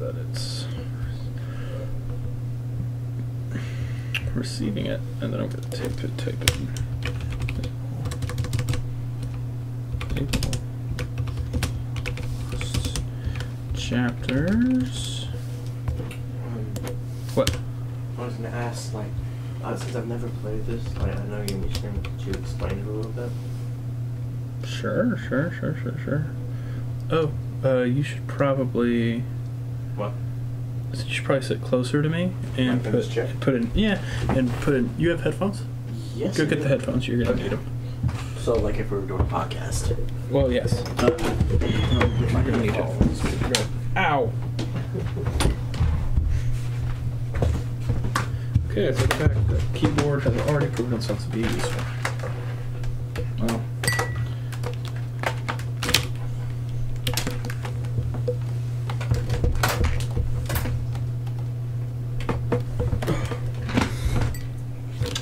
that it's receiving it, and then I'm going to type it in. Fable. Chapters. What? I was going to ask, like, since I've never played this, I know you're going to explain it a little bit. Sure. Oh, you should probably... What? You should probably sit closer to me and put in... Yeah, and put in... You have headphones? Yes. Go get the headphones. You're going to need them. So, like, if we were doing a podcast? Well, yes. You're going to need headphones. Ow! Okay, so the back, the keyboard has already proven itself to be useful. Well...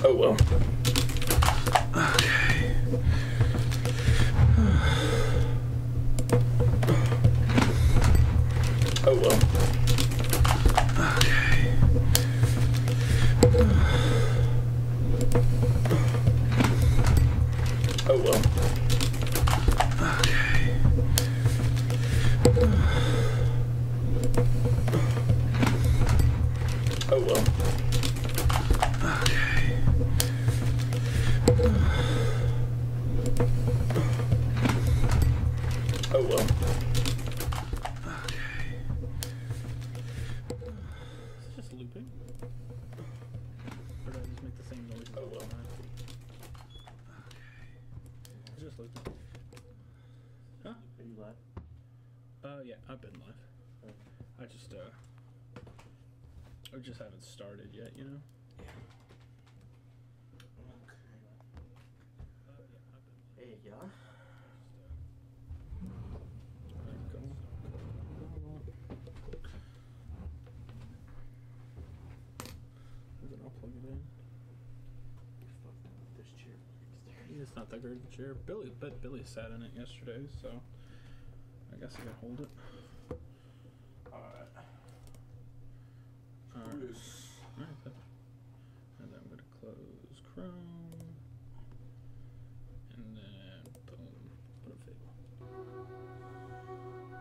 Oh well. Okay. Oh well. Okay. Oh well. Okay. Oh well. Oh well. Okay. Is it just looping? Or did I just make the same noise? Oh well. Okay. It's just looping. Huh? Are you live? Yeah, I've been live. Oh. I just haven't started yet, you know? Yeah. There you go. I'll plug it in. This chair. It's not that great of a chair. Billy sat in it yesterday, so I guess I can hold it. Alright. Alright. And then I'm going to close Chrome. And then boom. Put a Fable.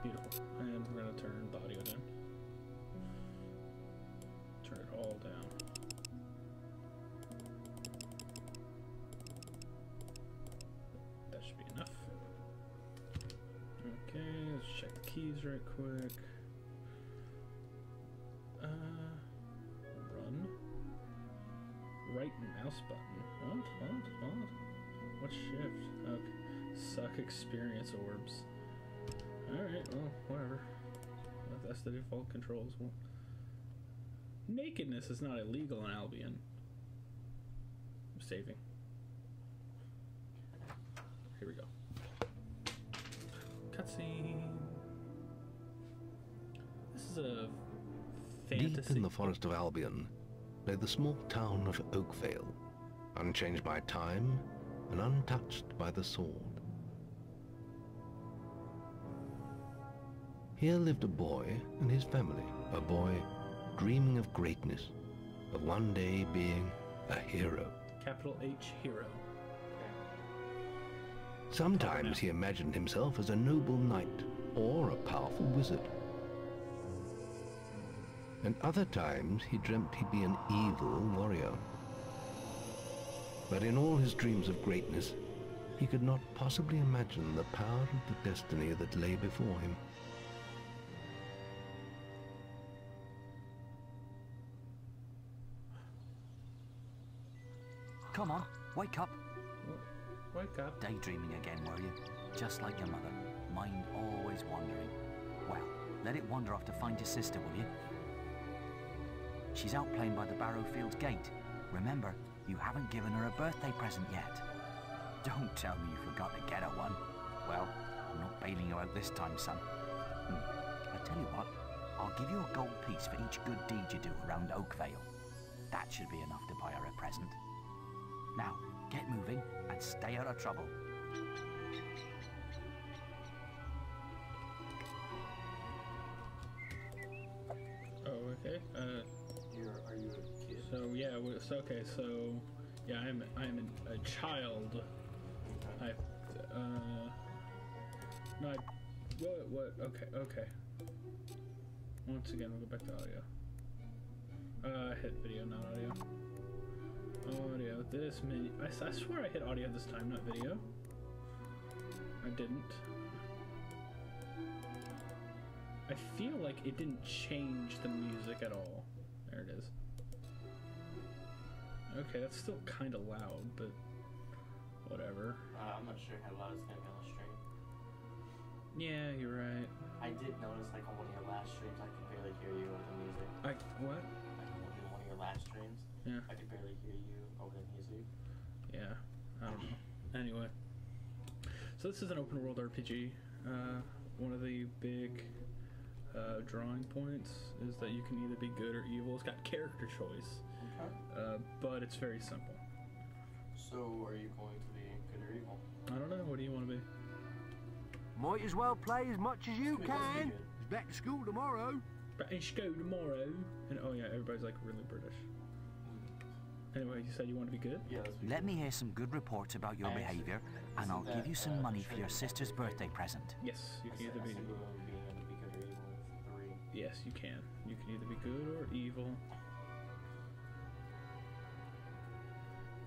Beautiful. And we're going to turn the audio down. Turn it all down. That should be enough. Okay, let's check the keys right quick. Run. Right mouse button. What shift? Okay. Suck experience orbs. Alright, well, whatever. That's the default controls. Well, nakedness is not illegal in Albion. I'm saving. Here we go. Cutscene. This is a fantasy. Deep in the forest of Albion lay the small town of Oakvale, unchanged by time and untouched by the sword. Here lived a boy and his family, a boy dreaming of greatness, of one day being a hero. Capital H, hero. Sometimes he imagined himself as a noble knight or a powerful wizard. And other times he dreamt he'd be an evil warrior. But in all his dreams of greatness, he could not possibly imagine the power of the destiny that lay before him. Come on, wake up. Wake up. Daydreaming again, were you? Just like your mother. Mind always wandering. Well, let it wander off to find your sister, will you? She's out playing by the Barrowfields gate. Remember, you haven't given her a birthday present yet. Don't tell me you forgot to get her one. Well, I'm not bailing you out this time, son. I tell you what, I'll give you a gold piece for each good deed you do around Oakvale. That should be enough to buy her a present. Now, get moving and stay out of trouble. yeah. So, okay, so yeah, I am a child. Okay. No, what? Okay. Once again, we'll go back to audio. Hit video, not audio. Audio. This menu. I swear I hit audio this time, not video. I didn't. I feel like it didn't change the music at all. There it is. Okay, that's still kind of loud, but whatever. I'm not sure how loud it's gonna be on the stream. Yeah, you're right. I did notice, like, on one of your last streams, I could barely hear you over the music. What? Like, on one of your last streams, Yeah. I could barely hear you over the music. Yeah, I don't know. Anyway, so this is an open world RPG. One of the big drawing points is that you can either be good or evil. It's got character choice, but it's very simple. So, are you going to be good or evil? I don't know. What do you want to be? Might as well play as much as you can. It's back to school tomorrow. Back in school tomorrow. And oh yeah, everybody's like really British. Anyway, you said you want to be good? Yeah, let's be Let good. me hear some good reports about your behaviour, and I'll give you some money for your sister's birthday present. Yes, you can either be. I said we were being able to be good or evil with 3. Yes, you can. You can either be good or evil.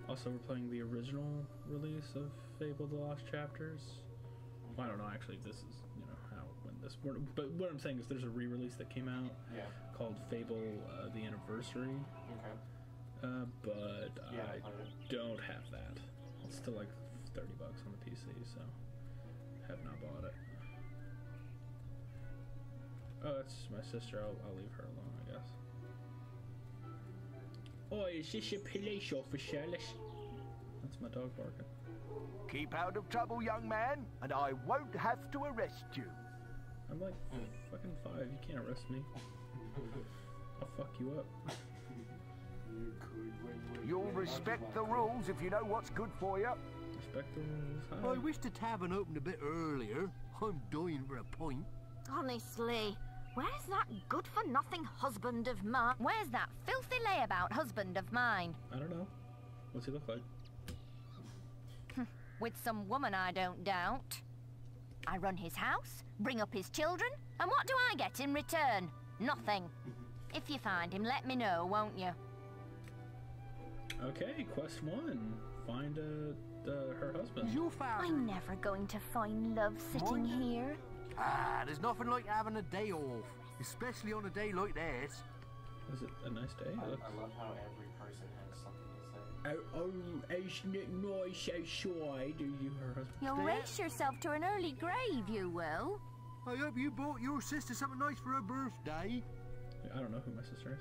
Also, we're playing the original release of Fable: The Lost Chapters. Well, I don't know actually if this is, you know, how when this. But what I'm saying is there's a re-release that came out called Fable: The Anniversary. Okay. But Yeah, I don't have that. It's still like $30 on the PC, so have not bought it. Oh, that's my sister. I'll leave her alone, I guess. Oh, is this a police officer? That's my dog barking. Keep out of trouble, young man, and I won't have to arrest you. I'm like fucking 5. You can't arrest me. I'll fuck you up. You'll respect the rules if you know what's good for you. Respect the rules. Hi. I wish the tavern opened a bit earlier. I'm dying for a pint. Honestly, where's that good-for-nothing husband of mine? Where's that filthy layabout husband of mine? I don't know. What's he look like? With some woman, I don't doubt. I run his house, bring up his children, and what do I get in return? Nothing. If you find him, let me know, won't you? Okay, quest 1. Find her husband. Is your father? I'm never going to find love sitting here. Ah, there's nothing like having a day off, especially on a day like this. Is it a nice day? I love how every person has something to say. Oh, isn't it nice outside? Are you her husband? You'll race yourself to an early grave, you will. I hope you bought your sister something nice for her birthday. I don't know who my sister is.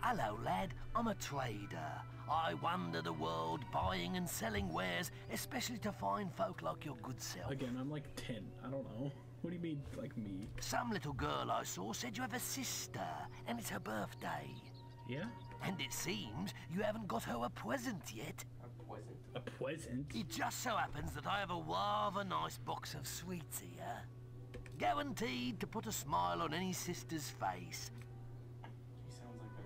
Hello, lad. I'm a trader. I wander the world buying and selling wares, especially to fine folk like your good self. Again, I'm like 10. I don't know. What do you mean, like me? Some little girl I saw said you have a sister, and it's her birthday. Yeah? And it seems you haven't got her a present yet. A present? A present? It just so happens that I have a rather nice box of sweets here. Guaranteed to put a smile on any sister's face. He sounds like a...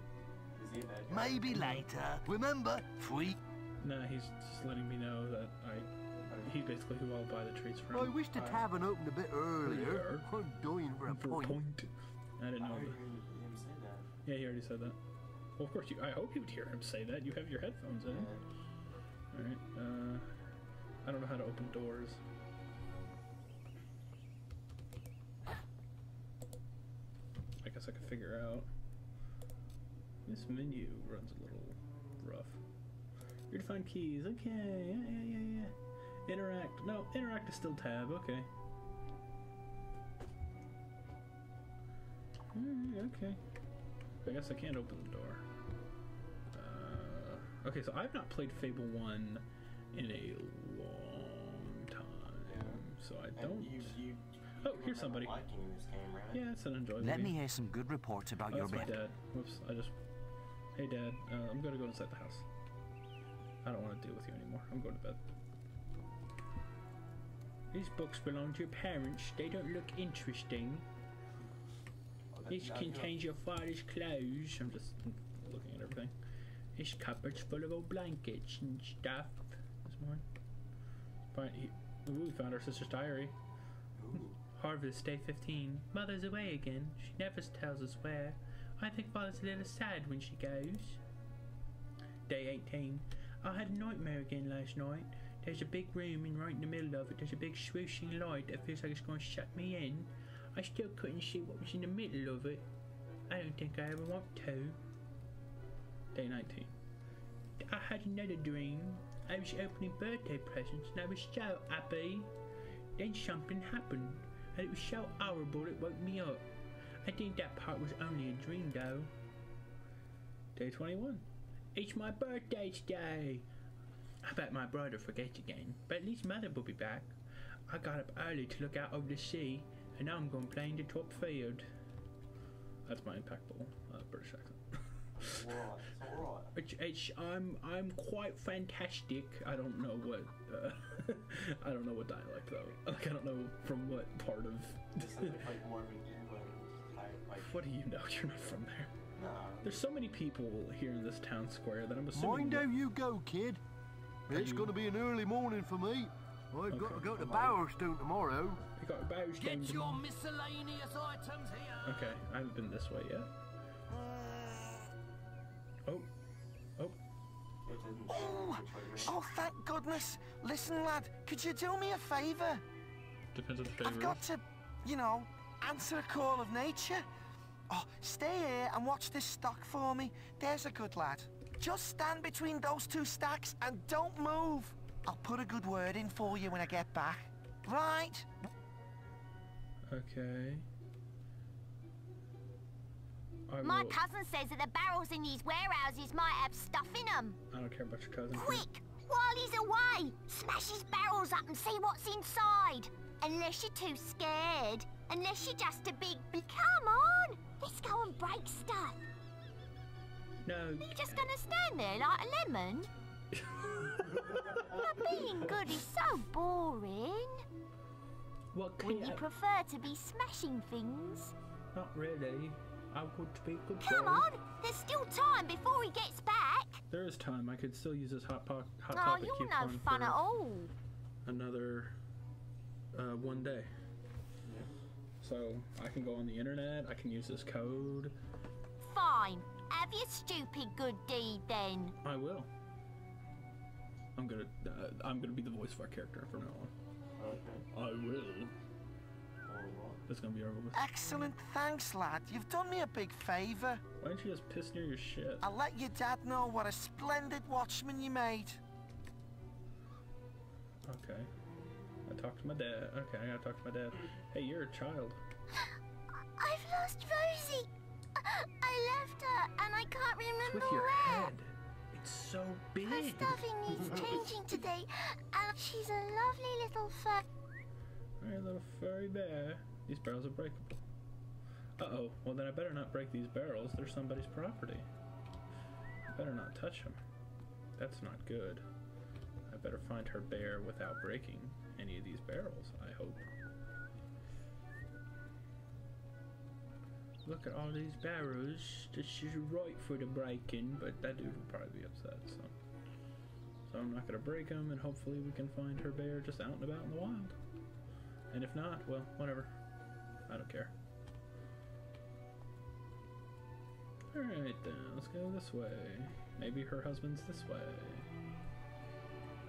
Is he a bad guy? Maybe later. Remember, free. Nah, he's just letting me know that he's basically who I'll buy the treats from. I wish the tavern opened a bit earlier. I'm dying for a For a pint. point. I didn't I know heard that. him say that. Yeah, he already said that. Well, of course, I hope you would hear him say that. You have your headphones in. Alright, I don't know how to open doors. I guess I could figure out. This menu runs a little rough. Here to find keys. Okay, yeah. Interact. No, interact is still tab. Okay. Okay. I guess I can't open the door. Okay, so I've not played Fable 1 in a long time. Yeah. So I And don't... you Oh, here's somebody. liking this game, right? Yeah, it's an enjoyable Let game. me hear some good reports about Oh, your that's my behaviour. dad. Whoops, Hey, Dad, I'm gonna go inside the house. I don't want to deal with you anymore. I'm going to bed. These books belong to your parents. They don't look interesting. Oh, This contains your father's clothes. I'm just looking at everything. His cupboard's full of old blankets and stuff. This morning. We found our sister's diary. Harvest, day 15. Mother's away again. She never tells us where. I think Father's a little sad when she goes. Day 18. I had a nightmare again last night. There's a big room and right in the middle of it there's a big swooshing light that feels like it's going to shut me in. I still couldn't see what was in the middle of it. I don't think I ever want to. Day 19. I had another dream. I was opening birthday presents and I was so happy. Then something happened and it was so horrible it woke me up. I think that part was only a dream though. Day 21. It's my birthday today. I bet my brother forgets again, but at least Mother will be back. I got up early to look out over the sea, and now I'm going to play in the top field. That's my impeccable British accent. I'm quite fantastic. I don't know what I don't know what dialect though. Like I don't know from what part of. It's like more of an England type. Like, what do you know? You're not from there. no. There's so many people here in this town square that I'm assuming. Mind how you go, kid. It's going to be an early morning for me. I've got to go to Bowerstone tomorrow. You got Bowers down Get to- your miscellaneous items here. Okay, I haven't been this way yet. Oh. It didn't show Oh, which way to go. oh, thank goodness. Listen, lad, could you do me a favour? Depends on the favor. I've got to, you know, answer a call of nature. Oh, stay here and watch this stock for me. There's a good lad. Just stand between those two stacks and don't move. I'll put a good word in for you when I get back. Right? Okay. My cousin says that the barrels in these warehouses might have stuff in them. I don't care about your cousin. Quick! While he's away! Smash his barrels up and see what's inside! Unless you're too scared. Unless you're just a big... Come on! Let's go and break stuff. No. You're just gonna stand there like a lemon? But being good is so boring. What can Wouldn't you prefer to be smashing things? Not really. I would be a good Come boy. on! There's still time before he gets back! There is time. I could still use this hot Oh, topic you're coupon no fun for at all. another one day. So I can go on the internet. I can use this code. Fine. Have your stupid good deed then. I will. I'm gonna be the voice of our character from now on. Okay. I will. Oh, well. It's gonna be over with. Excellent, thanks, lad. You've done me a big favour. Why don't you just piss near your shit? I'll let your dad know what a splendid watchman you made. Okay. I talked to my dad. Okay, I gotta talk to my dad. Hey, you're a child. I've lost Rosie. I left her and I can't remember With your where. head. It's so big. Her stuffing needs changing today, and she's a lovely little fur. Alright, little furry bear. These barrels are breakable. Uh-oh. Well, then I better not break these barrels. They're somebody's property. I better not touch them. That's not good. I better find her bear without breaking any of these barrels, I hope. Look at all these barrels. This is right for the breaking, but that dude will probably be upset, so I'm not gonna break them, and hopefully we can find her bear just out and about in the wild. And if not, well, whatever. I don't care. Alright then, let's go this way. Maybe her husband's this way.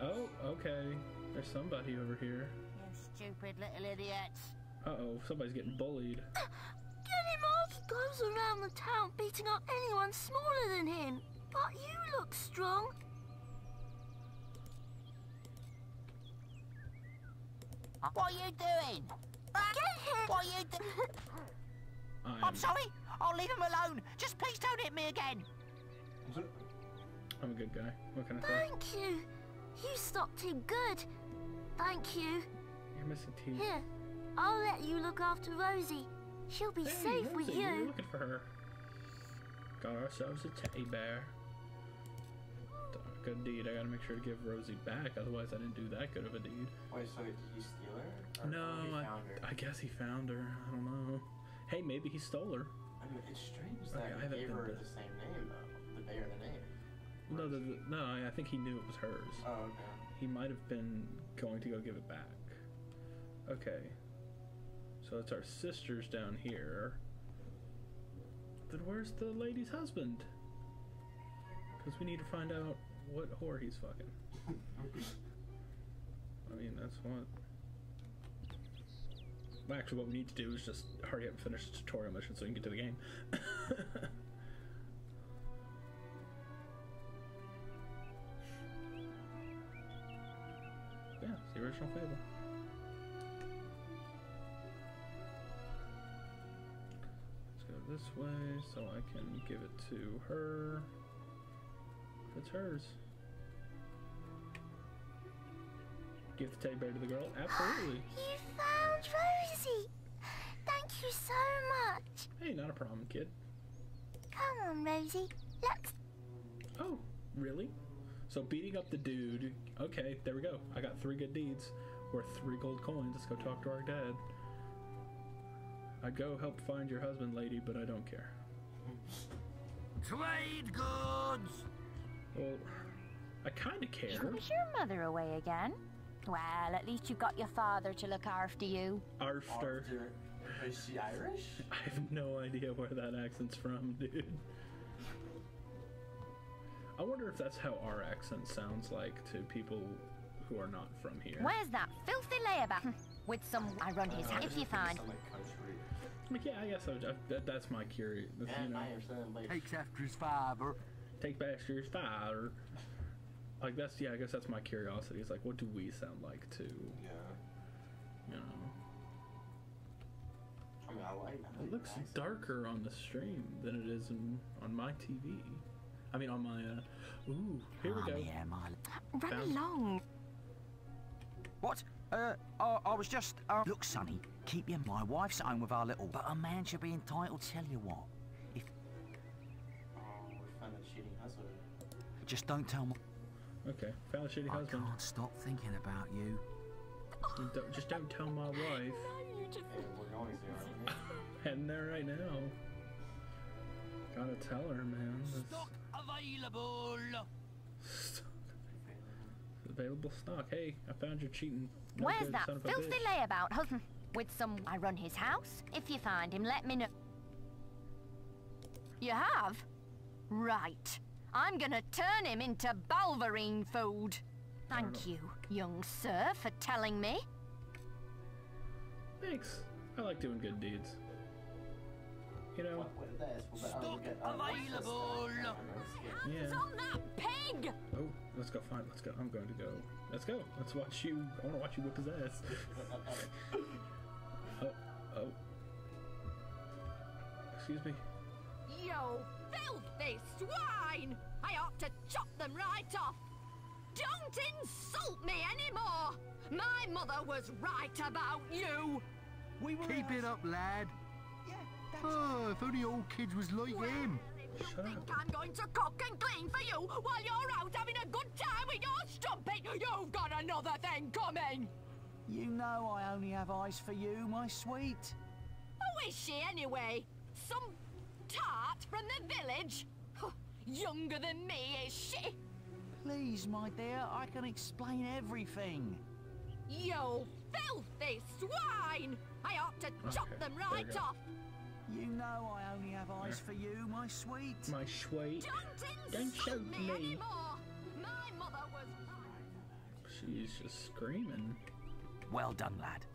Oh, okay. There's somebody over here. You stupid little idiots. Uh-oh, somebody's getting bullied. Get him off! He goes around the town beating up anyone smaller than him. But you look strong. What are you doing? Get him! What are you doing? I'm sorry. I'll leave him alone. Just please don't hit me again. I'm a good guy. What can I say? Thank you. You stopped him good. Thank you. You're missing teeth. Here, I'll let you look after Rosie. She'll be Hey, safe with Rosie, we're you. looking for her. Got ourselves a teddy bear. Good deed. I gotta make sure to give Rosie back, otherwise I didn't do that good of a deed. Wait, so did you steal her? Or No, he found her? I guess he found her. I don't know. Hey, maybe he stole her. I mean, it's strange Okay, I that haven't he gave been her to- the same name, though. The bear the name. No, no, I think he knew it was hers. Oh, okay. He might have been going to go give it back. Okay. So it's our sisters down here. Then where's the lady's husband? Because we need to find out what whore he's fucking. I mean, that's what... Well, actually, what we need to do is just hurry up and finish the tutorial mission so we can get to the game. Yeah, it's the original Fable. Let's go this way so I can give it to her. If it's hers. Give the teddy bear to the girl? Absolutely. You found Rosie! Thank you so much! Hey, not a problem, kid. Come on, Rosie. Let's... Oh, really? So beating up the dude, okay, there we go. I got 3 good deeds worth 3 gold coins. Let's go talk to our dad. I'd go help find your husband, lady, but I don't care. Trade goods! Well, I kind of care. Is your mother away again? Well, at least you've got your father to look after you. After. Is she Irish? I have no idea where that accent's from, dude. I wonder if that's how our accent sounds like to people who are not from here. Where's that filthy layabout? With some... I run his house if you find... Like, yeah, I guess that's my curiosity. You know, Takes after his father. take back your father. Like, that's, yeah, I guess that's my curiosity. It's like, what do we sound like to, Yeah. you know? I mean, I like that. It looks darker on the stream than it is on my TV. I mean, on my, ooh, here we go. Yeah, Run Found- along. What? I was just, Look, Sonny, keep your... My wife's at home with our little... But a man should be entitled to tell you what. If... Oh, we found a cheating husband. Just don't tell me... Okay, found a shitty I husband. can't stop thinking about you. Just don't tell my wife. Hey, we're going to, aren't we? Heading there right now. Gotta tell her, man. Stock available! Available stock. Hey, I found your cheating. No Where's good that son of a filthy bitch. layabout husband? With some... I run his house. If you find him, let me know. You have? Right. I'm gonna turn him into Balverine food. Thank you, young sir, for telling me. Thanks. I like doing good deeds. You know, Stock available! yeah. Hands on that pig! Oh, let's go find. Let's go. I'm going to go. Let's go. Let's watch you. I want to watch you whip his ass. Oh. Excuse me. You filthy swine! I ought to chop them right off. Don't insult me anymore. My mother was right about you. Keep it up, lad. Oh, if only all kids was like him. You Shut think up. I'm going to cook and clean for you while you're out having a good time with your strumpet? You've got another thing coming. You know I only have eyes for you, my sweet. Who is she anyway? Some tart from the village? Younger than me, is she? Please, my dear, I can explain everything. You filthy swine! I ought to chop Okay, them there right you go. off. You know I only have eyes for you, my sweet. My sweet. Don't insult shoot me me. anymore. My mother was... She's just screaming. Well done, lad.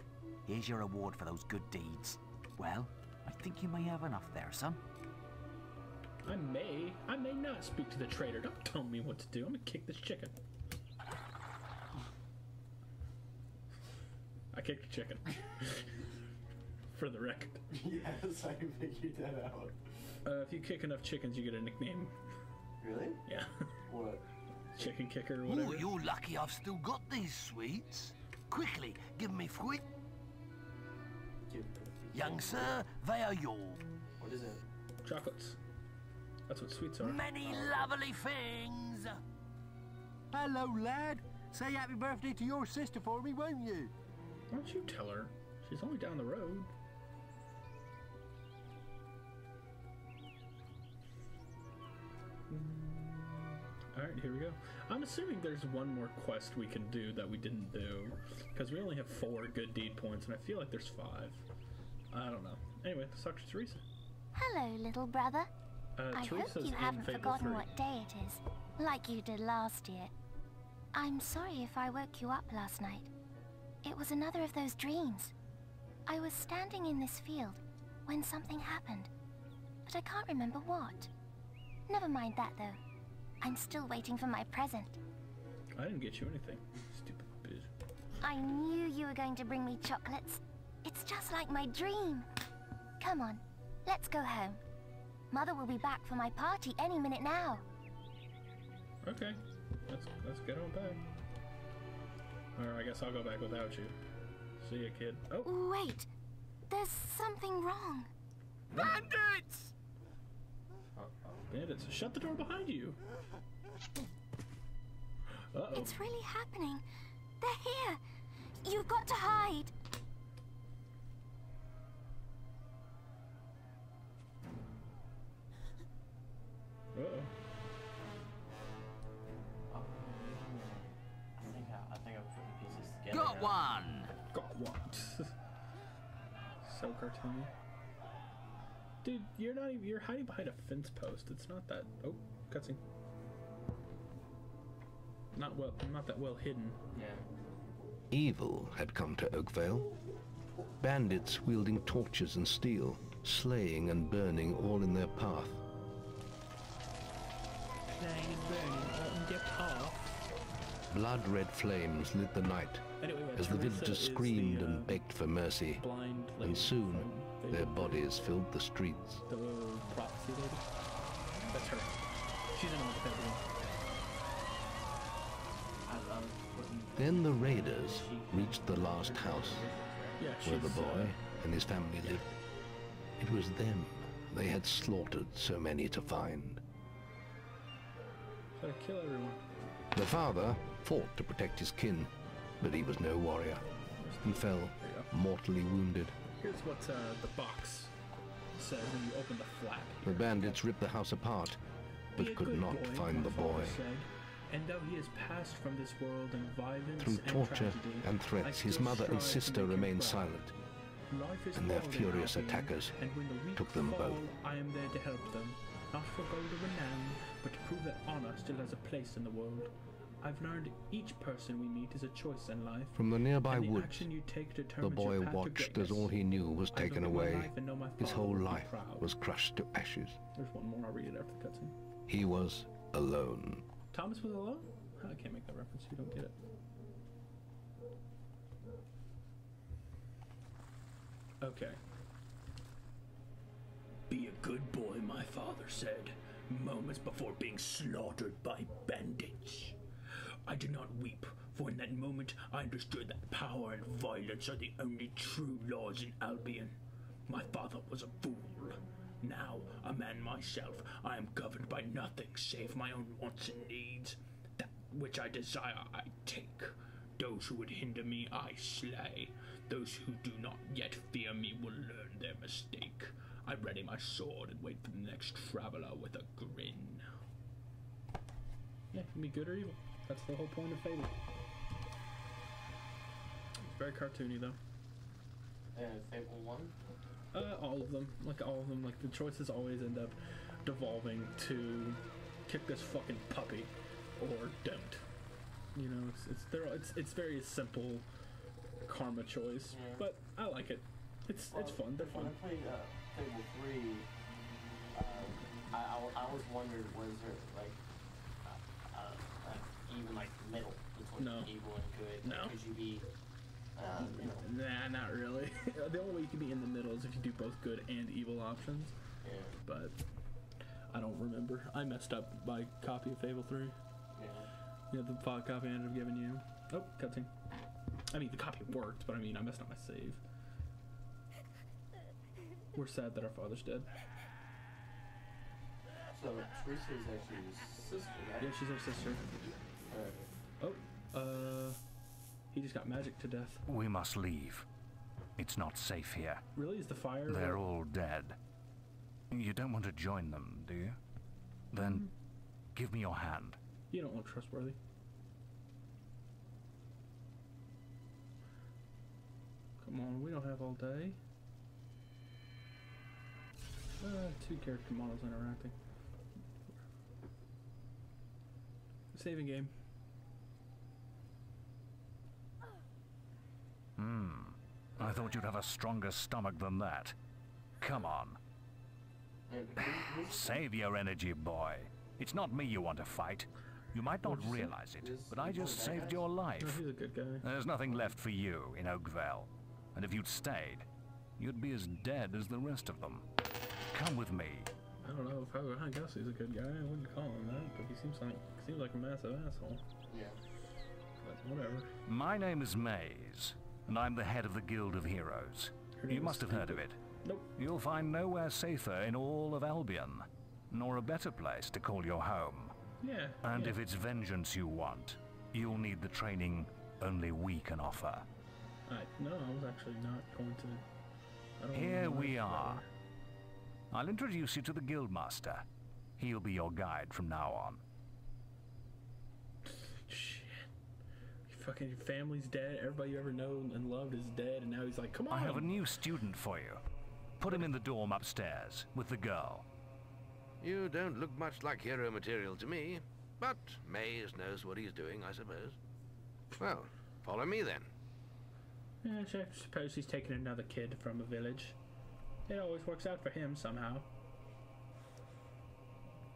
Here's your reward for those good deeds. Well, I think you may have enough there, son. I may not speak to the traitor. Don't tell me what to do. I'm gonna kick this chicken. I kicked the chicken. For the record. Yes, I figured that out. If you kick enough chickens, you get a nickname. Really? Yeah. What? Chicken kicker or Oh, whatever. you're lucky I've still got these sweets. Quickly, give me three. Young sir, they are yours. What is it? Chocolates. That's what sweets are. Many lovely things. Hello, lad. Say happy birthday to your sister for me, won't you? Why don't you tell her? She's only down the road. Alright, here we go. I'm assuming there's one more quest we can do that we didn't do, because we only have 4 good deed points, and I feel like there's 5. I don't know. Anyway, let's talk to Teresa. Hello, little brother. I Teresa's hope you in haven't Fable forgotten 3. what day it is, like you did last year. I'm sorry if I woke you up last night. It was another of those dreams. I was standing in this field when something happened, but I can't remember what. Never mind that, though. I'm still waiting for my present. I didn't get you anything, stupid bitch. I knew you were going to bring me chocolates. It's just like my dream. Come on, let's go home. Mother will be back for my party any minute now. Okay, let's get on back. Or I guess I'll go back without you. See ya, kid. Oh! Wait! There's something wrong. Bandits! Bandits, shut the door behind you! Uh-oh. It's really happening. They're here. You've got to hide. Uh-oh. I think I'm putting pieces together. Got one! Got what? So cartoony. Dude, you're hiding behind a fence post. It's not that. Oh, cutscene. Not that well hidden. Yeah. Evil had come to Oakvale. Bandits wielding torches and steel, slaying and burning all in their path. Slaying and burning all in their path. Blood-red flames lit the night Anyway, as the Teresa villagers is screamed the, and begged for mercy, blind lady and soon from their Fable. bodies filled the streets. The prophecy lady. That's her. She's in all the Fable. Then the raiders reached the last house Yeah, where the she's, boy and his family lived. It was them they had slaughtered so many to find. Gotta kill everyone. The father fought to protect his kin, but he was no warrior. He fell, mortally wounded. Here's what the box says when you open the flap. The bandits ripped the house apart, Be but a could good not boy, find my the boy. father said, and though he has passed from this world in violence Through and torture tragedy, and I threats, his still mother and strive to sister make him remained proud. silent, Life is and their hard in furious Albion, attackers and when the weak took them fall, both. I am there to help them, not for gold or renown, but to prove that honor still has a place in the world. I've learned each person we meet is a choice in life. From the nearby and the woods, action you take the determines boy your path to watched as greatness. all he knew was I taken look at my away. life and know my His father whole would be life proud. was crushed to ashes. There's one more, I'll read it after the cutscene. He was alone. Thomas was alone? I can't make that reference, you don't get it. Okay. Be a good boy, my father said, moments before being slaughtered by bandits. I did not weep, for in that moment I understood that power and violence are the only true laws in Albion. My father was a fool. Now, a man myself, I am governed by nothing save my own wants and needs. That which I desire, I take. Those who would hinder me, I slay. Those who do not yet fear me will learn their mistake. I ready my sword and wait for the next traveler with a grin. Yeah, you can be good or evil. That's the whole point of Fable. Very cartoony, though. Fable 1? All of them. Like, all of them. Like, the choices always end up devolving to kick this fucking puppy or don't. You know, it's very simple karma choice, Yeah. but I like it. It's fun. They're fun. When I played Fable 3, I always wondered, was there even like middle between No. evil and good? No. Could you be, you know? Nah, not really. The only way you can be in the middle is if you do both good and evil options. Yeah. But I don't remember. I messed up my copy of Fable 3. Yeah. You know, the file copy I ended up giving you. Oh, cutscene. I mean, the copy worked, but I mean, I messed up my save. We're sad that our father's dead. So Teresa is actually his sister, right? Yeah, she's our sister. Oh, he just got magic to death. We must leave. It's not safe here. Really? Is the fire? They're all dead. You don't want to join them, do you? Then give me your hand. You don't look trustworthy. Come on, we don't have all day. Two character models interacting. Saving game. I thought you'd have a stronger stomach than that. Come on. Save your energy, boy. It's not me you want to fight. You might not realize it, but I just saved your life. No, he's a good guy. There's nothing left for you in Oakvale. And if you'd stayed, you'd be as dead as the rest of them. Come with me. I don't know if I guess he's a good guy. I wouldn't call him that, but he seems like a massive asshole. Yeah. But whatever. My name is Maze, and I'm the head of the Guild of Heroes. You must have heard of it. Nope. You'll find nowhere safer in all of Albion, nor a better place to call your home. Yeah. And if it's vengeance you want, you'll need the training only we can offer. No, I was actually not going to. Here we are. I'll introduce you to the Guildmaster. He'll be your guide from now on. Shit. Fucking your family's dead. Everybody you ever known and loved is dead, and now he's like, come on. I have a new student for you. Put him in the dorm upstairs with the girl. You don't look much like hero material to me, but Maze knows what he's doing, I suppose. Well, follow me then. Yeah, I suppose he's taking another kid from a village. It always works out for him somehow.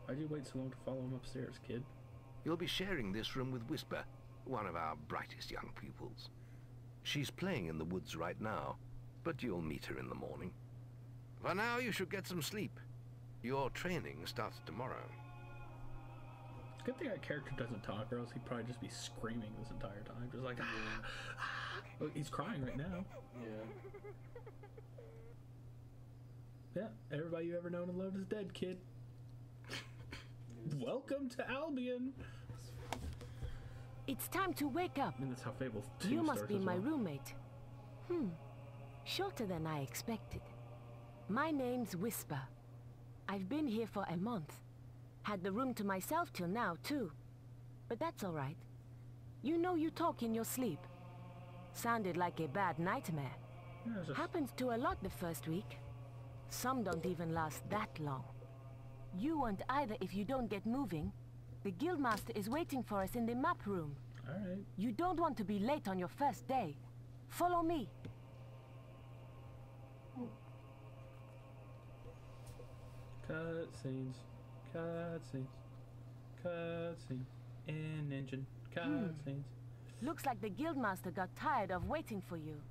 Why'd you wait so long to follow him upstairs, kid? You'll be sharing this room with Whisper, one of our brightest young pupils. She's playing in the woods right now, but you'll meet her in the morning. For now, you should get some sleep. Your training starts tomorrow. Good thing that character doesn't talk, or else he'd probably just be screaming this entire time. Just like, Look, he's crying right now. Yeah, everybody you ever known and loved is dead, kid. Welcome to Albion. It's time to wake up. I mean, that's how Fable 2 You must be as my well. roommate. Shorter than I expected. My name's Whisper. I've been here for a month. Had the room to myself till now, too. But that's all right. You know you talk in your sleep. Sounded like a bad nightmare. Yeah, Happens to a lot the first week. Some don't even last that long. You won't either if you don't get moving. The Guildmaster is waiting for us in the map room. Alright. You don't want to be late on your first day. Follow me. Cutscenes. Cutscenes. Cutscenes. In engine. Cutscenes. Looks like the Guildmaster got tired of waiting for you.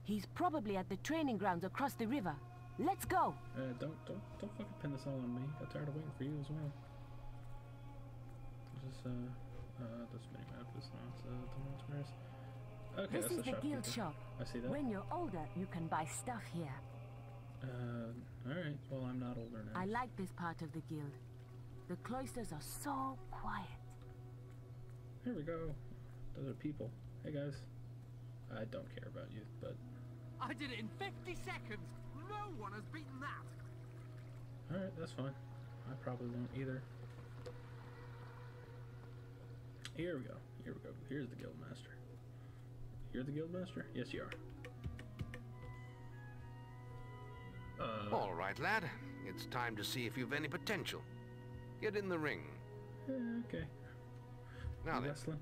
He's probably at the training grounds across the river. Let's go! Don't fucking pin this all on me. Got tired of waiting for you as well. Just, this minimap is not, okay, This is the guild shopkeeper. shop. I see that. When you're older, you can buy stuff here. Alright. Well, I'm not older now. I like this part of the guild. The cloisters are so quiet. Here we go. Those are people. Hey, guys. I don't care about you, but... I did it in 50 seconds! No one has beaten that! Alright, that's fine. I probably won't either. Here we go. Here we go. Here's the Guildmaster. You're the Guildmaster? Yes, you are. All right, lad. It's time to see if you've any potential. Get in the ring. Okay. Now then, Wrestling?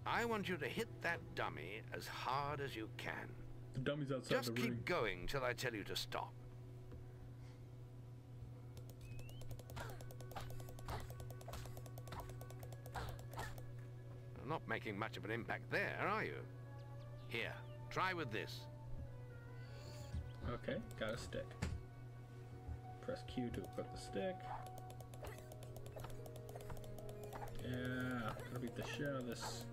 I want you to hit that dummy as hard as you can. The dummy's outside Just the ring. keep going till I tell you to stop. You're not making much of an impact there, are you? Here, try with this. Okay, got a stick. Press Q to equip the stick. Yeah, gotta beat the shit out of this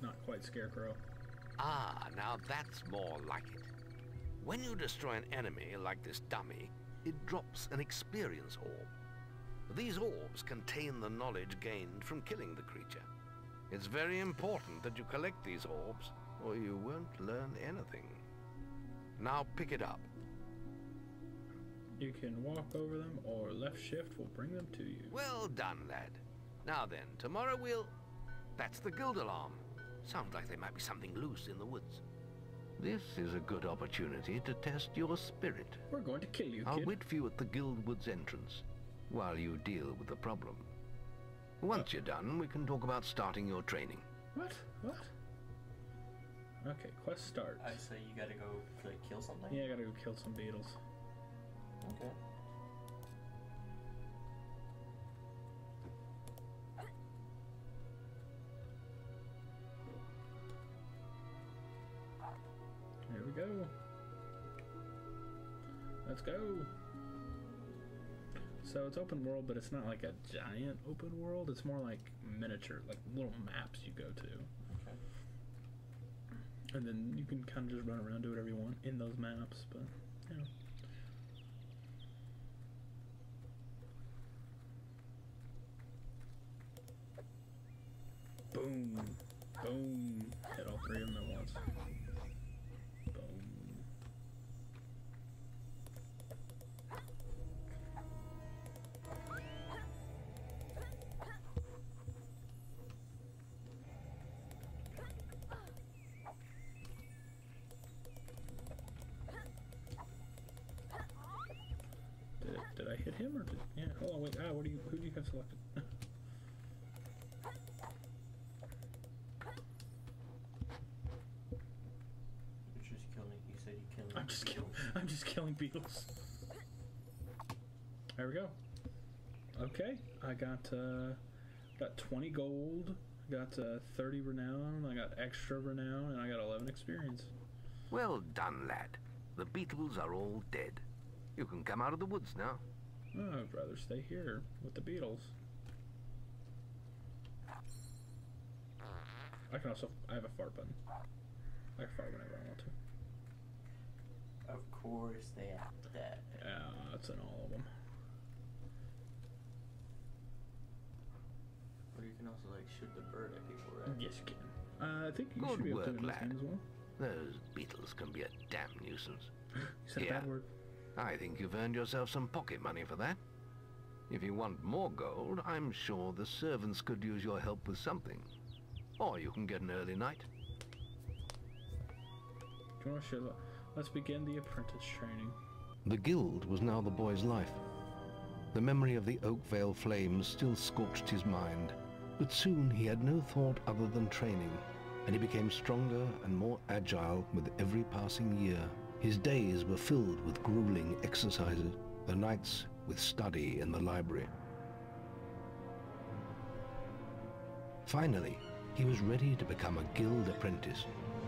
not quite scarecrow. Ah, now that's more like it. When you destroy an enemy like this dummy, it drops an experience orb. These orbs contain the knowledge gained from killing the creature. It's very important that you collect these orbs, or you won't learn anything. Now pick it up. You can walk over them, or left shift will bring them to you. Well done, lad. Now then, tomorrow we'll... That's the guild alarm. Sounds like there might be something loose in the woods. This is a good opportunity to test your spirit. We're going to kill you, I'll kid. wait for you at the guild woods entrance while you deal with the problem. Once you're done, we can talk about starting your training. What? What? Okay, quest starts. So you gotta go like kill something? Yeah, I gotta go kill some beetles. Okay. Here we go. Let's go. So it's open world, but it's not like a giant open world. It's more like miniature, like little maps you go to. Okay. And then you can kind of just run around, do whatever you want in those maps, but, yeah. Boom. Boom. Hit all three of them at once. Boom. Did I hit him or did... Yeah, hold on, wait. Who do you have selected? I'm just killing beetles. There we go. Okay, I got 20 gold, I got 30 renown, I got extra renown, and I got 11 experience. Well done, lad. The beetles are all dead. You can come out of the woods now. Oh, I'd rather stay here with the beetles. I have a fart button. I can fart whenever I want to. Of course they have that. Yeah, that's in all of them. Or you can also like shoot the bird at people, right? Yes, you can. I think you should Good be able to work, in this game lad. as well. Those beetles can be a damn nuisance. You said a bad word. I think you've earned yourself some pocket money for that. If you want more gold, I'm sure the servants could use your help with something. Or you can get an early night. Do you want to show that? Let's begin the apprentice training. The guild was now the boy's life. The memory of the Oakvale flames still scorched his mind, but soon he had no thought other than training, and he became stronger and more agile with every passing year. His days were filled with grueling exercises, the nights with study in the library. Finally, he was ready to become a guild apprentice,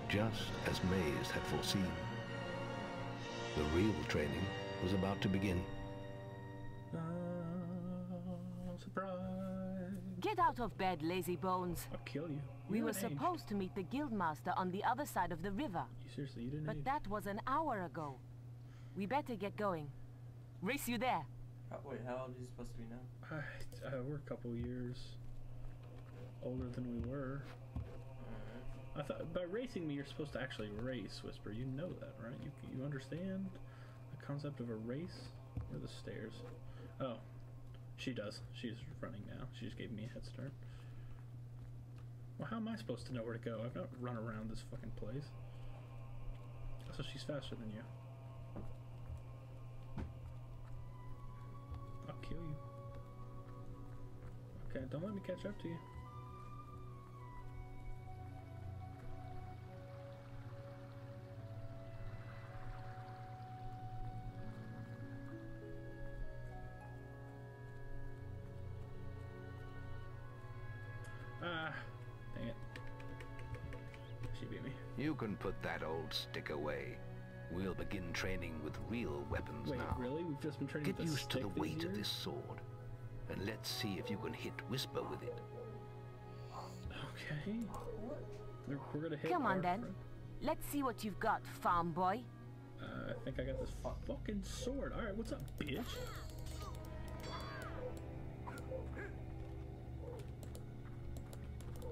just as Maze had foreseen. The real training was about to begin. Surprise! Get out of bed, lazy bones. I'll kill you. We were supposed to meet the guildmaster on the other side of the river. Seriously, you didn't age. But that was an hour ago. We better get going. Race you there. Wait, how old are you supposed to be now? We're a couple years older than we were. I thought by racing me, you're supposed to actually race, Whisper. You know that, right? You understand the concept of a race? Where are the stairs? Oh, she does. She's running now. She just gave me a head start. Well, how am I supposed to know where to go? I've not run around this fucking place. So she's faster than you. I'll kill you. Okay, don't let me catch up to you. Ah, dang it. She beat me. You can put that old stick away. We'll begin training with real weapons Wait, now. really? We've just been training Get with a used to stick the these weight of years? this sword, and let's see if you can hit Whisper with it. Okay. We're gonna hit. Come on our then. friend. Let's see what you've got, farm boy. I think I got this fucking sword. Alright, what's up, bitch?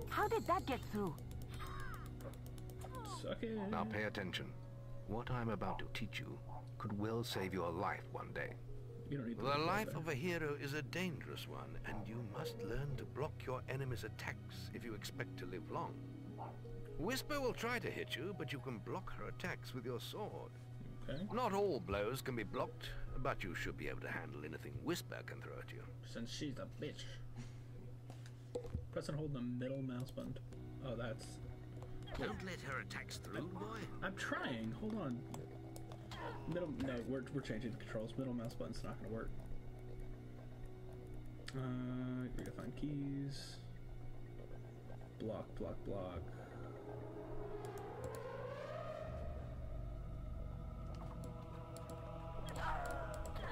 How did that get through? Suck it. Now pay attention. What I'm about to teach you could well save your life one day. You don't need to The leave life that of a hero is a dangerous one, and you must learn to block your enemy's attacks if you expect to live long. Whisper will try to hit you, but you can block her attacks with your sword. Okay. Not all blows can be blocked, but you should be able to handle anything Whisper can throw at you. Since she's a bitch. Press and hold the middle mouse button. Oh, that's... Don't let her attacks through, boy. I'm trying. Hold on. Middle... No, we're changing the controls. Middle mouse button's not gonna work. Redefine keys. Block, block, block.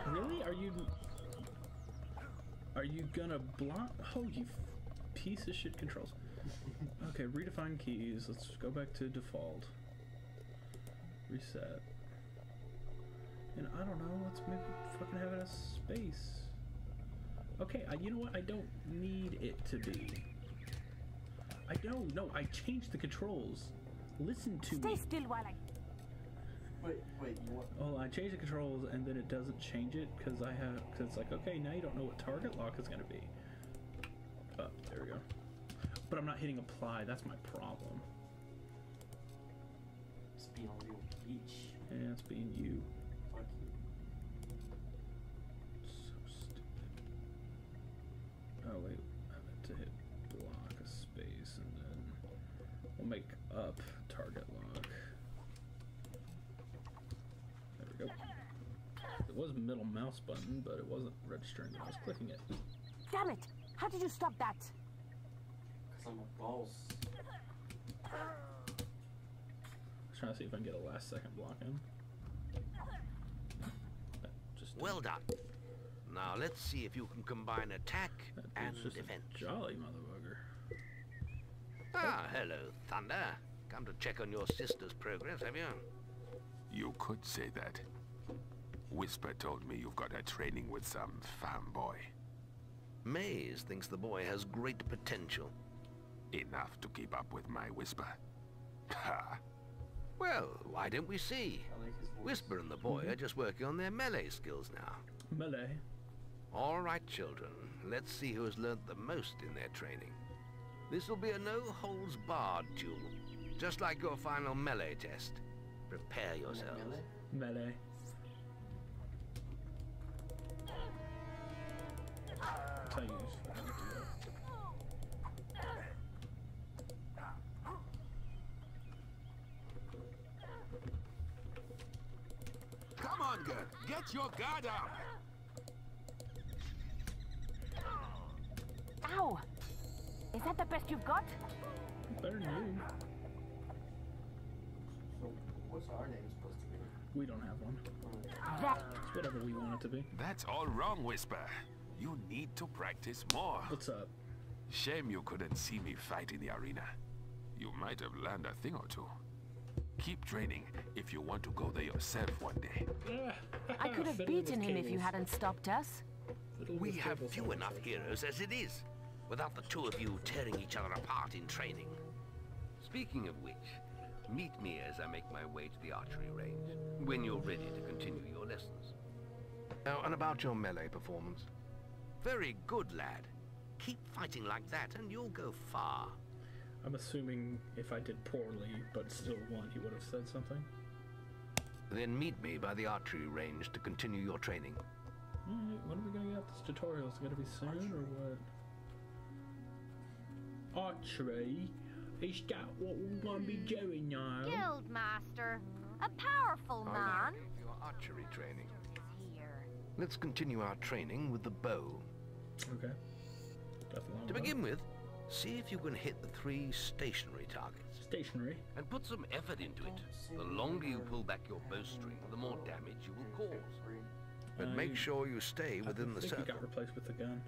Really? Are you gonna block? Oh, you piece of shit controls. Okay, redefine keys. Let's go back to default. Reset. And I don't know, let's maybe fucking have it as space. Okay, you know what? I don't need it to be. I don't. No, I changed the controls. Listen to me. Stay still while I... Wait, you want... Oh, I changed the controls and then it doesn't change it because it's like, okay, now you don't know what target lock is going to be. Oh, there we go. But I'm not hitting apply, that's my problem. It's being a real beach. Yeah, it's being you. Fuck you. So stupid. Oh wait, I meant to hit block a space and then we'll make up target lock. There we go. It was middle mouse button, but it wasn't registering when I was clicking it. Damn it! How did you stop that? Because I'm a boss. I was trying to see if I can get a last second block in. Just Well done. Now let's see if you can combine attack and just defense. a jolly motherfucker. Ah, hello, Thunder. Come to check on your sister's progress, have you? You could say that. Whisper told me you've got a training with some fanboy. Maze thinks the boy has great potential. Enough to keep up with my Whisper. Ha! Well, why don't we see? I like his voice. Whisper and the boy are just working on their melee skills now. Melee. All right, children. Let's see who has learnt the most in their training. This will be a no-holds-barred duel, just like your final melee test. Prepare yourselves. Melee. That's how you use it. Come on, girl. Get your guard up. Ow! Is that the best you've got? Better than you. So, what's our name supposed to be? We don't have one. That... It's whatever we want it to be. That's all wrong, Whisper. You need to practice more. What's up? Shame you couldn't see me fight in the arena. You might have learned a thing or two. Keep training if you want to go there yourself one day. I could have beaten him if you hadn't stopped us. We have few enough heroes as it is, without the two of you tearing each other apart in training. Speaking of which, meet me as I make my way to the archery range, when you're ready to continue your lessons. Oh, and about your melee performance. Very good, lad. Keep fighting like that and you'll go far. I'm assuming if I did poorly, but still won, he would have said something. Then meet me by the archery range to continue your training. Alright, when are we gonna get this tutorial? Is it gonna be soon or what? Archery? Is that what we're gonna be doing now? Guildmaster, a powerful man. Your archery training. Here. Let's continue our training with the bow. Okay. To begin with, see if you can hit the 3 stationary targets. Stationary? And put some effort into it. The longer you pull back your bowstring, the more damage you will cause. But make sure you stay within the circle. I think he got replaced with the gun.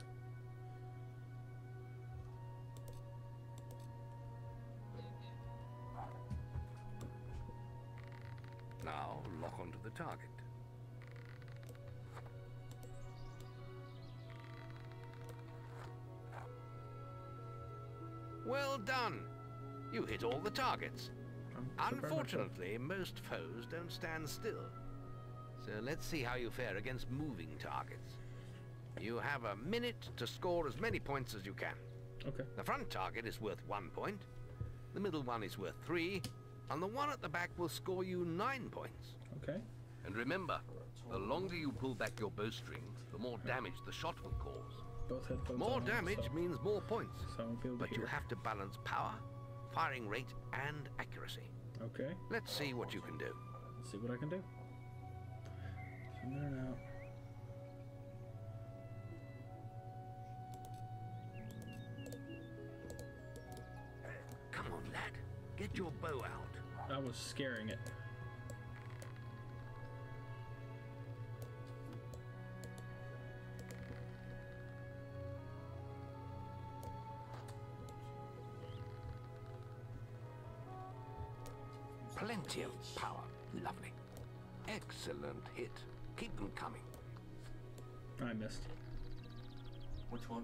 Now, lock onto the target. Well done! You hit all the targets. Unfortunately, most foes don't stand still. So So let's see how you fare against moving targets. You have a minute to score as many points as you can. Okay. The front target is worth 1 point, the middle one is worth 3, and the one at the back will score you 9 points. Okay. And remember, the longer you pull back your bowstring, the more damage the shot will cause. Both headphones More on, damage so means more points, I won't be able to but you hear. have to balance power, firing rate, and accuracy. Okay. Let's see what you can do. Let's see what I can do. In there now. Come on, lad. Get your bow out. I was scaring it. Plenty of power. Lovely. Excellent hit. Keep them coming. I missed. Which one?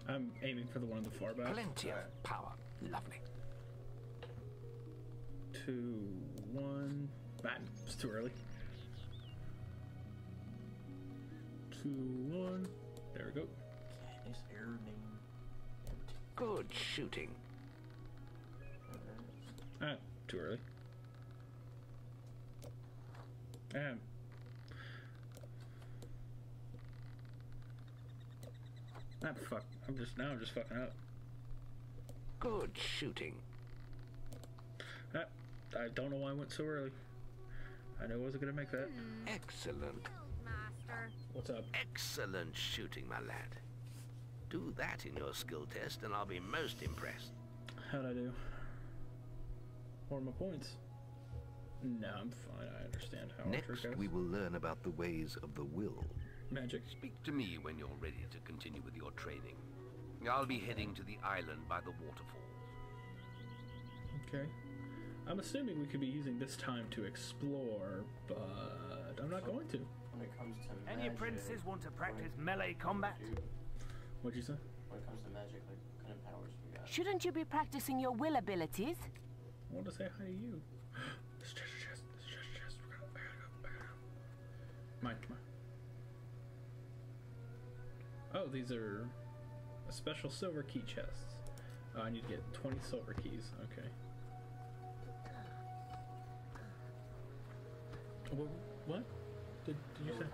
I'm aiming for the one in the far back. Plenty of power. Lovely. 2, 1. It's too early. 2, 1. There we go. Is air name empty? Good shooting. Too early. Fuck. I'm just fucking up. Good shooting. I don't know why I went so early. I knew I wasn't gonna make that. Excellent. Master. What's up? Excellent shooting, my lad. Do that in your skill test and I'll be most impressed. How'd I do? What are my points? No, I'm fine. I understand how Next, Archer goes. we will learn about the ways of the will. Magic. Speak to me when you're ready to continue with your training. I'll be heading to the island by the waterfalls. Okay. I'm assuming we could be using this time to explore, but I'm not going to. When it comes to Any magic, apprentices want to practice melee combat? What'd you say? When it comes to magic, like, what kind of powers we got? Shouldn't you be practicing your will abilities? I want to say hi to you. This treasure chest. This treasure chest. I gotta go. Mine. Oh, these are special silver key chests. I need to get 20 silver keys. Okay. What? Did you say?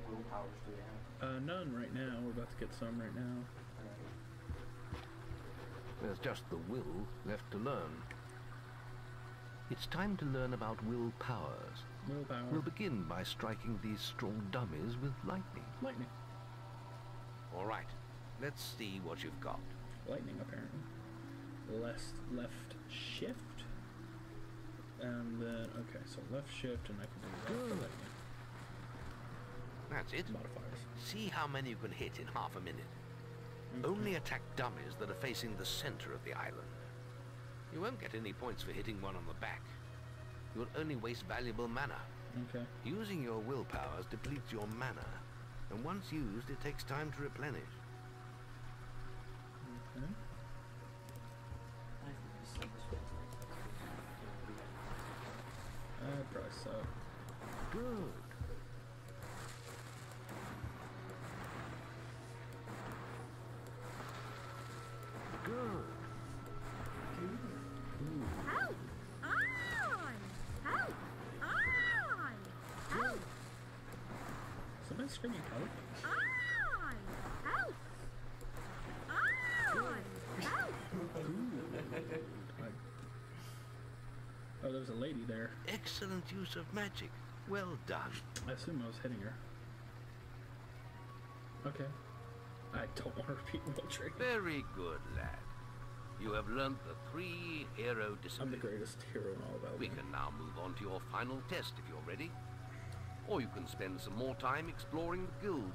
Will powers do we have? None right now. We're about to get some right now. There's just the will left to learn. It's time to learn about will powers. Willpower. We'll begin by striking these strong dummies with lightning. Lightning. All right, let's see what you've got. Lightning, apparently. Left shift. And then, okay, so left shift, and I can do that for lightning. That's it. Modifiers. See how many you can hit in half a minute. Only attack dummies that are facing the center of the island. You won't get any points for hitting one on the back. You'll only waste valuable mana. Okay. Using your will powers depletes your mana, and once used, it takes time to replenish. Okay. Probably so. Good. Good. Help! On! Help! On! Help! Somebody screaming help? On! Help! On! Help! Oh, there was a lady there. Excellent use of magic. Well done. I assume I was hitting her. Okay. I don't want to repeat will training. Very good, lad. You have learned the 3 hero disciplines. I'm the greatest hero in all of Elden. We can now move on to your final test if you're ready. Or you can spend some more time exploring the guild.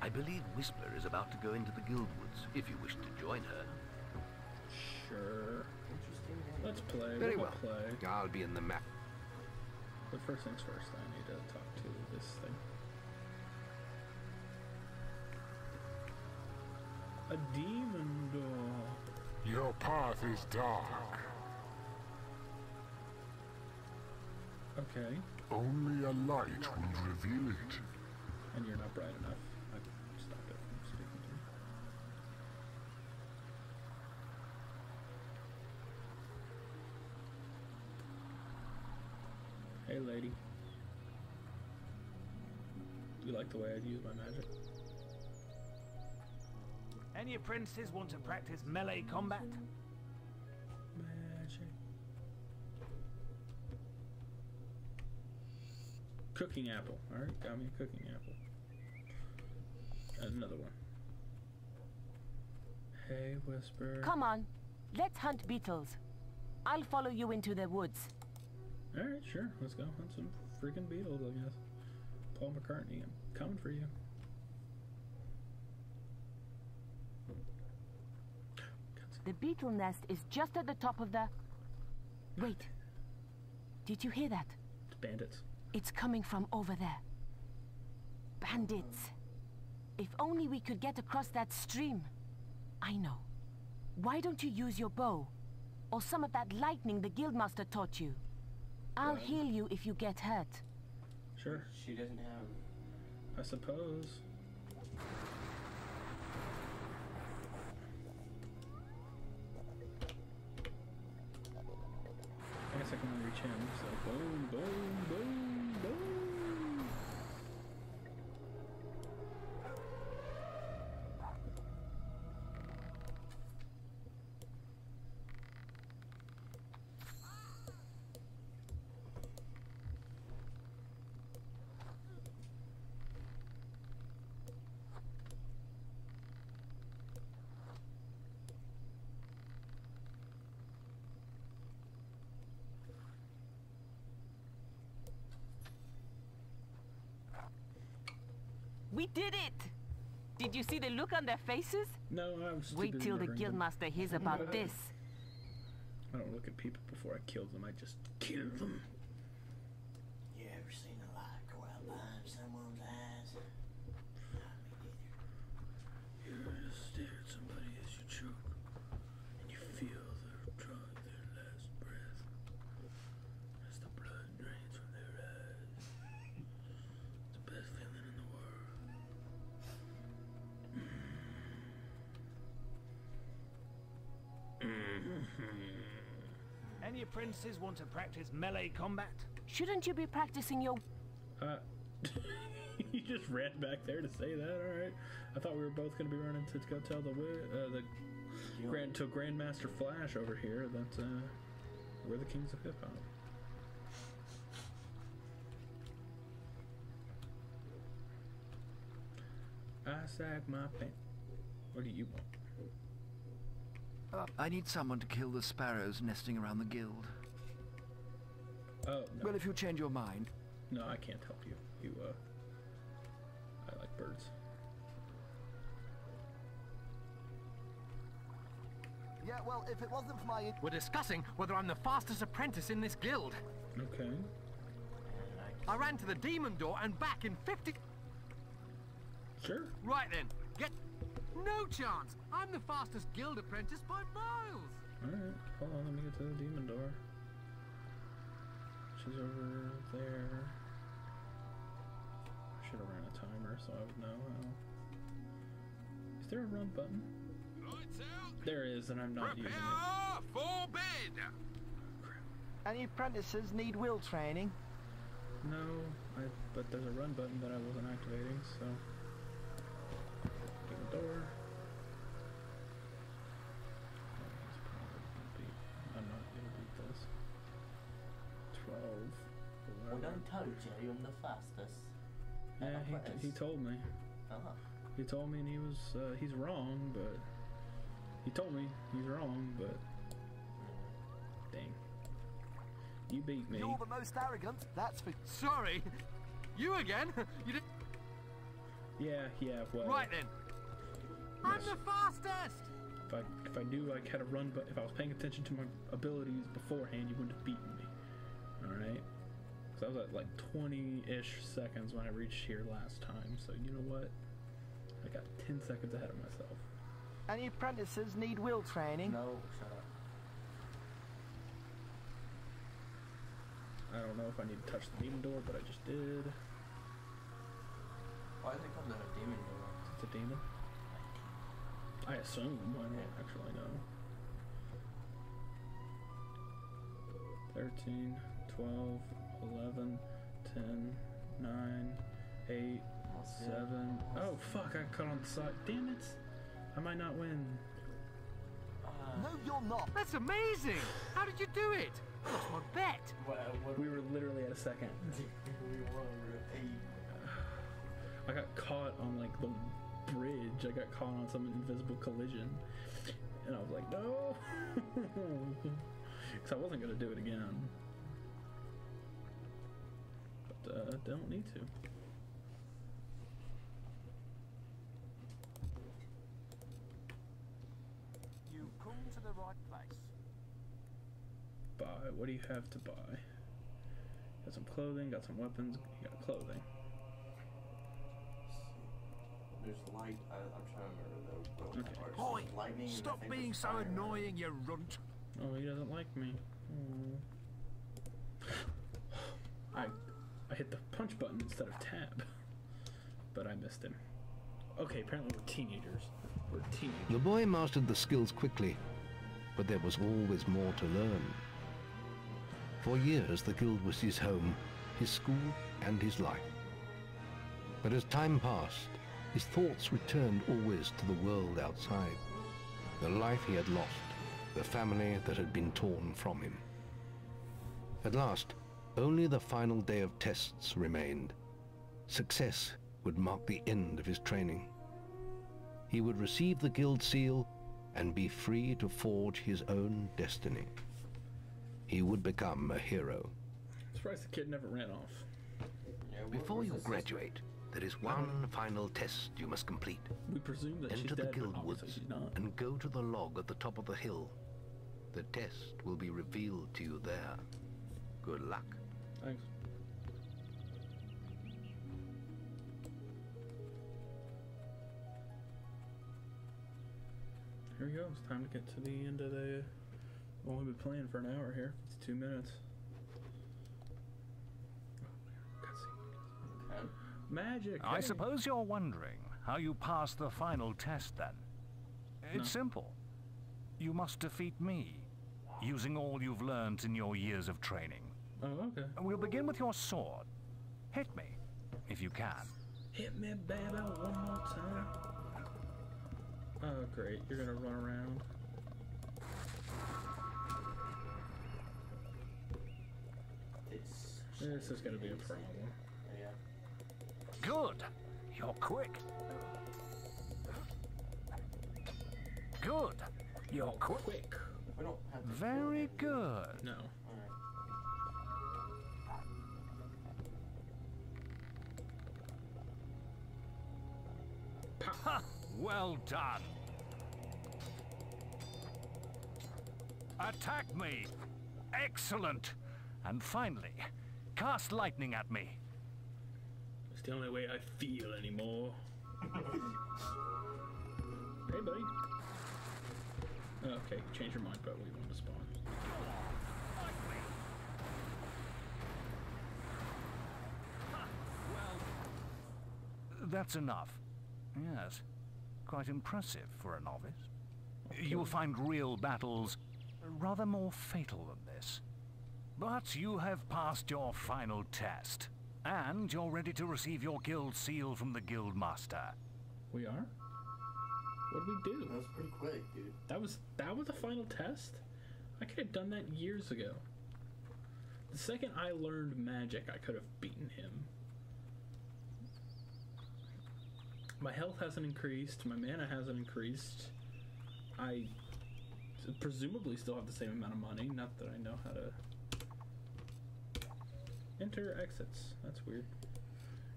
I believe Whisper is about to go into the guild woods, if you wish to join her. Sure. Let's play. Very We'll well. play. I'll be in the map. But first things first, I need to talk to this thing. A demon door. Your path is dark. Okay. Only a light will reveal it. And you're not bright enough. I stopped it from speaking to me. Hey, lady. You like the way I use my magic? Any apprentices want to practice melee combat? Magic. Cooking apple. Alright, got me a cooking apple. And another one. Hey, Whisper. Come on, let's hunt beetles. I'll follow you into the woods. Alright, sure. Let's go hunt some freaking beetles, I guess. Paul McCartney, I'm coming for you. The beetle nest is just at the top of the... Wait. Did you hear that? It's bandits. It's coming from over there. Bandits. If only we could get across that stream. I know. Why don't you use your bow? Or some of that lightning the guildmaster taught you? I'll heal you if you get hurt. Sure. She doesn't have... I suppose. I guess I can only reach him, so boom, boom, boom, boom. We did it! Did you see the look on their faces? No, I was Wait till the guildmaster hears about this. I don't look at people before I kill them, I just kill them. You ever seen a light go out behind someone's eyes? Not me neither. You just stare at somebody as you choke, and you feel their drawing their last breath as the blood drains from their eyes. It's the best feeling in the world. Any apprentices want to practice melee combat? Shouldn't you be practicing your... You just ran back there to say that, alright. I thought we were both going to be running to go tell the Grandmaster Flash over here that we're the kings of hip-hop. I sag my pants. What do you want? I need someone to kill the sparrows nesting around the guild. Oh, no. Well, if you change your mind... No, I can't help you. I like birds. Yeah, well, if it wasn't for my... We're discussing whether I'm the fastest apprentice in this guild. Okay. I ran to the demon door and back in 50... Sure. Right then, get... No chance! I'm the fastest guild apprentice by miles! Alright, hold on, let me get to the demon door. She's over there. I should have ran a timer so I would know how. Is there a run button? Lights out. There is, and I'm not using it. For bed. Any apprentices need will training? No, but there's a run button that I wasn't activating, so... Demon door. I'm not gonna beat this. 12. Well, I told you I'm the fastest. Yeah, he told me. He told me, and he's wrong, but he told me he's wrong, but dang, you beat me. You're the most arrogant. That's for... Sorry, you again? You did... Yeah. Well. Right then. I'm the fastest. If I knew I had a run, but if I was paying attention to my abilities beforehand, you wouldn't have beaten me. All right. So I was at like 20-ish seconds when I reached here last time. So you know what? I got 10 seconds ahead of myself. Any apprentices need will training? No, shut up. I don't know if I need to touch the demon door, but I just did. Why is it called a demon door? It's a demon. I assume. I don't actually know. 13, 12, 11, 10, 9, 8, 7. Oh, fuck, I cut on the side. Damn it. I might not win. No, you're not. That's amazing! How did you do it? I lost my bet. We were literally at a second. I got caught on like the bridge. I got caught on some invisible collision. And I was like, no! Because I wasn't going to do it again. But don't need to. You come to the right place. Buy. What do you have to buy? Got some clothing, got some weapons, you got clothing. There's light. I'm trying to remember the Oi! Stop being so annoying, you runt. Oh, he doesn't like me. I hit the punch button instead of tab. But I missed him. Okay, apparently we're teenagers. We're teenagers. The boy mastered the skills quickly, but there was always more to learn. For years, the guild was his home, his school, and his life. But as time passed, his thoughts returned always to the world outside. The life he had lost, the family that had been torn from him. At last, only the final day of tests remained. Success would mark the end of his training. He would receive the guild seal and be free to forge his own destiny. He would become a hero. I'm surprised the kid never ran off. Before you graduate, there is one final test you must complete. We presume that she's Enter the dead, guild but woods obviously she's not. and go to the log at the top of the hill. The test will be revealed to you there. Good luck. Thanks. Here we go. It's time to get to the end of the... We've only been playing for an hour here. It's 2 minutes. Magic! I hey. suppose you're wondering how you pass the final test then. It's simple. You must defeat me, using all you've learned in your years of training. Oh, okay. We'll begin with your sword. Hit me, if you can. Hit me, baby, one more time. Oh, great. You're gonna run around. This is gonna be a problem. Good. You're quick. Good. You're quick. Very good. No. Ha! Well done. Attack me. Excellent. And finally, cast lightning at me. It's the only way I feel anymore. Hey, buddy. Okay, change your mind about where you want to spawn. That's enough. Yes, quite impressive for a novice. You'll find real battles rather more fatal than this. But you have passed your final test, and you're ready to receive your guild seal from the guild master. We are? What did we do? That was pretty quick, dude. That was a final test? I could have done that years ago. The second I learned magic, I could have beaten him. My health hasn't increased, my mana hasn't increased. I presumably still have the same amount of money, not that I know how to... Enter exits. That's weird.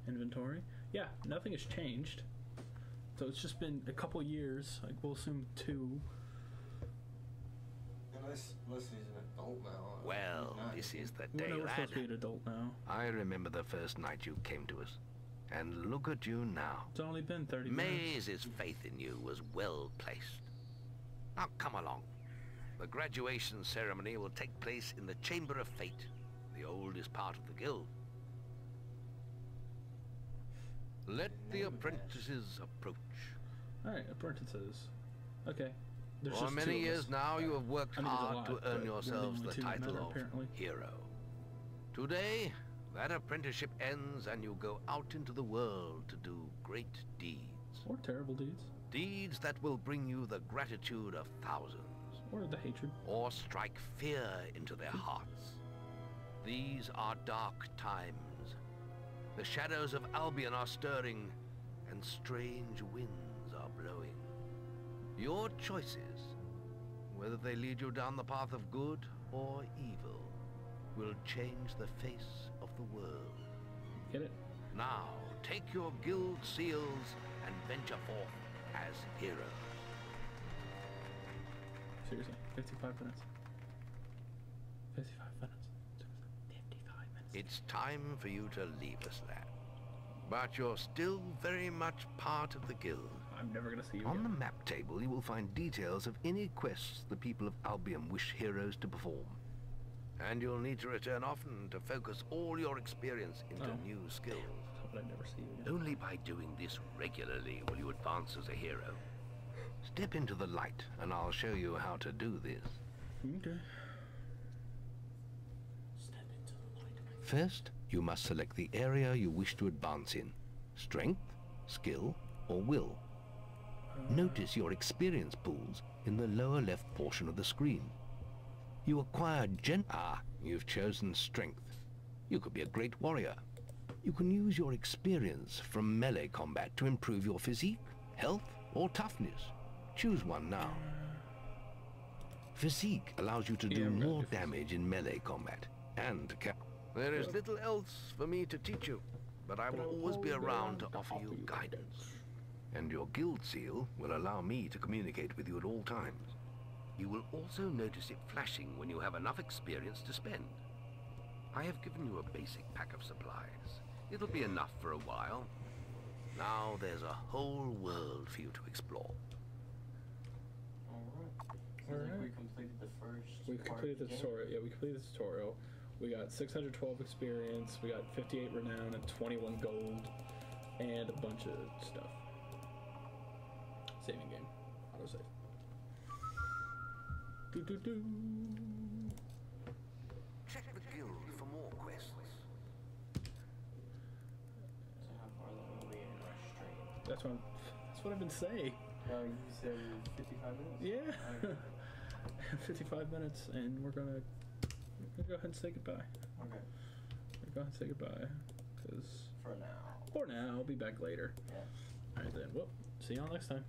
Inventory. Yeah, nothing has changed. So it's just been a couple years. Like, we'll assume 2. Unless he's an adult now. Well, this is the day, We're lad. supposed to be an adult now. I remember the first night you came to us. And look at you now. It's only been 30 minutes. Maze's faith in you was well placed. Now come along. The graduation ceremony will take place in the Chamber of Fate. the oldest part of the guild. Let the apprentices approach. Alright, apprentices. Okay. There's For just many 2 of years us. now, you have worked I mean, there's a hard lot, to but earn we're the yourselves only the 2 that title matter, of apparently. hero. Today, that apprenticeship ends and you go out into the world to do great deeds. Or terrible deeds. Deeds that will bring you the gratitude of thousands. Or the hatred. Or strike fear into their hearts. These are dark times. The shadows of Albion are stirring, and strange winds are blowing. Your choices, whether they lead you down the path of good or evil, will change the face of the world. Get it? Now, take your guild seals and venture forth as heroes. Seriously, 55 minutes. 55 minutes. 55 minutes. It's time for you to leave us, lad. But you're still very much part of the guild. I'm never gonna see you On again. the map table, you will find details of any quests the people of Albion wish heroes to perform. And you'll need to return often to focus all your experience into new skills. But I never see you again. Only by doing this regularly will you advance as a hero. Step into the light, and I'll show you how to do this. Okay. Step into the light. First, you must select the area you wish to advance in. Strength, skill, or will. Notice your experience pools in the lower left portion of the screen. You acquire you've chosen strength. You could be a great warrior. You can use your experience from melee combat to improve your physique, health, or toughness. Choose one now. Physique allows you to do more damage in melee combat, and to There is little else for me to teach you, but I will always be around to offer you guidance. And your guild seal will allow me to communicate with you at all times. You will also notice it flashing when you have enough experience to spend. I have given you a basic pack of supplies. It'll be enough for a while. Now there's a whole world for you to explore. Alright. Like we completed the first We completed the tutorial. Yeah, we completed the tutorial. We got 612 experience, we got 58 renown and 21 gold, and a bunch of stuff. Saving game. Autosave. Do. Check the guild for more quests. So how far along are we in Rush Street? That's what I've been saying. You said 55 minutes? Yeah. Okay. 55 minutes, and we're gonna go ahead and say goodbye. Okay. We're gonna go ahead and say goodbye, because For now. For now, I'll be back later. Yeah. Alright then, well, see y'all next time.